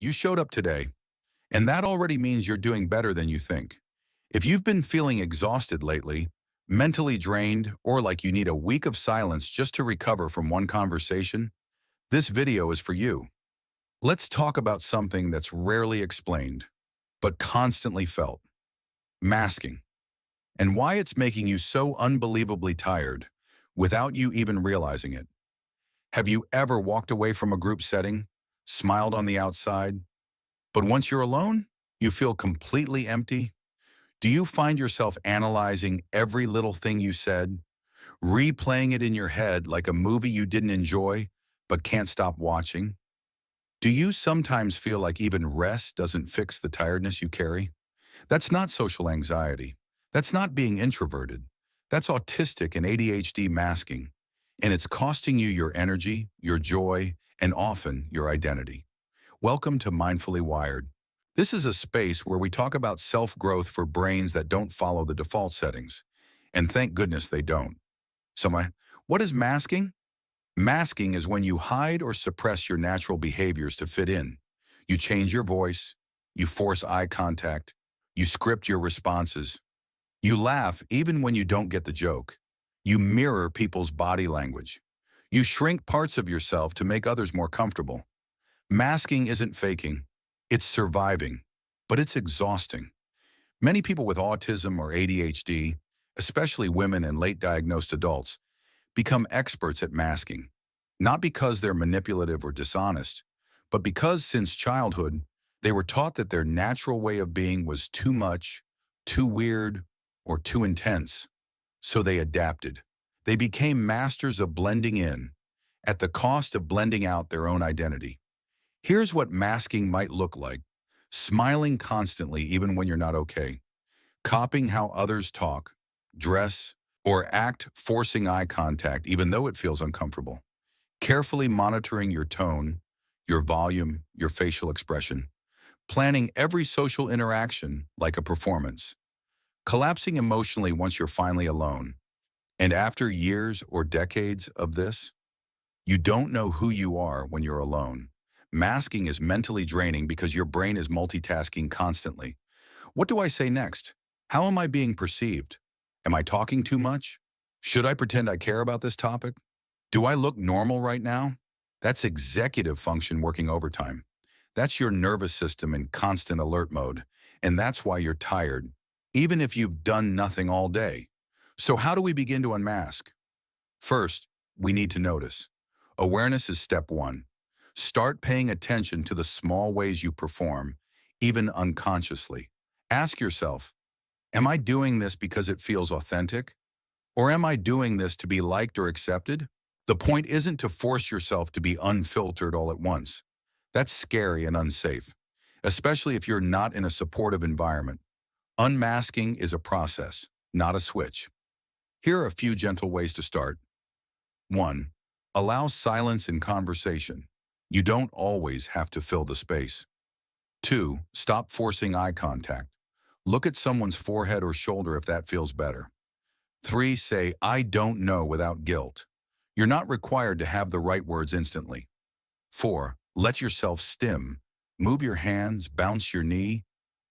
You showed up today, and that already means you're doing better than you think. If you've been feeling exhausted lately, mentally drained, or like you need a week of silence just to recover from one conversation, this video is for you. Let's talk about something that's rarely explained, but constantly felt: masking, and why it's making you so unbelievably tired without you even realizing it. Have you ever walked away from a group setting, smiled on the outside, but once you're alone, you feel completely empty? Do you find yourself analyzing every little thing you said, replaying it in your head like a movie you didn't enjoy but can't stop watching? Do you sometimes feel like even rest doesn't fix the tiredness you carry? That's not social anxiety. That's not being introverted. That's autistic and ADHD masking. And it's costing you your energy, your joy, and often your identity. Welcome to Mindfully Wired. This is a space where we talk about self-growth for brains that don't follow the default settings. And thank goodness they don't. What is masking? Masking is when you hide or suppress your natural behaviors to fit in. You change your voice, you force eye contact, you script your responses. You laugh even when you don't get the joke. You mirror people's body language. You shrink parts of yourself to make others more comfortable. Masking isn't faking, it's surviving, but it's exhausting. Many people with autism or ADHD, especially women and late diagnosed adults, become experts at masking, not because they're manipulative or dishonest, but because since childhood, they were taught that their natural way of being was too much, too weird, or too intense. So they adapted. They became masters of blending in, at the cost of blending out their own identity. Here's what masking might look like: smiling constantly even when you're not okay, copying how others talk, dress, or act, forcing eye contact even though it feels uncomfortable, carefully monitoring your tone, your volume, your facial expression, planning every social interaction like a performance, collapsing emotionally once you're finally alone. And after years or decades of this, you don't know who you are when you're alone. Masking is mentally draining because your brain is multitasking constantly. What do I say next? How am I being perceived? Am I talking too much? Should I pretend I care about this topic? Do I look normal right now? That's executive function working overtime. That's your nervous system in constant alert mode. And that's why you're tired, even if you've done nothing all day. So how do we begin to unmask? First, we need to notice. Awareness is step one. Start paying attention to the small ways you perform, even unconsciously. Ask yourself, am I doing this because it feels authentic? Or am I doing this to be liked or accepted? The point isn't to force yourself to be unfiltered all at once. That's scary and unsafe, especially if you're not in a supportive environment. Unmasking is a process, not a switch. Here are a few gentle ways to start. 1. Allow silence in conversation. You don't always have to fill the space. 2. Stop forcing eye contact. Look at someone's forehead or shoulder if that feels better. 3. Say, "I don't know," without guilt. You're not required to have the right words instantly. 4. Let yourself stim. Move your hands, bounce your knee,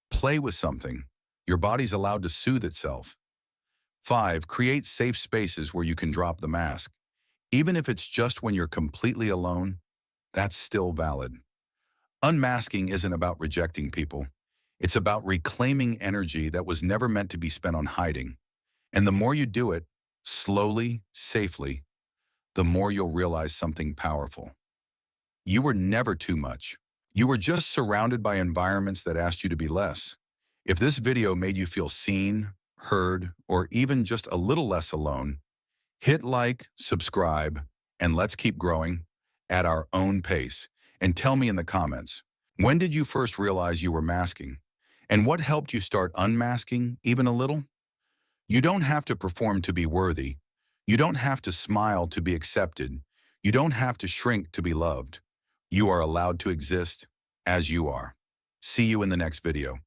play with something. Your body's allowed to soothe itself. 5. Create safe spaces where you can drop the mask. Even if it's just when you're completely alone, that's still valid. Unmasking isn't about rejecting people. It's about reclaiming energy that was never meant to be spent on hiding. And the more you do it, slowly, safely, the more you'll realize something powerful. You were never too much. You were just surrounded by environments that asked you to be less. If this video made you feel seen, heard, or even just a little less alone, hit like, subscribe, and let's keep growing at our own pace. And tell me in the comments, when did you first realize you were masking? And what helped you start unmasking even a little? You don't have to perform to be worthy. You don't have to smile to be accepted. You don't have to shrink to be loved. You are allowed to exist as you are. See you in the next video.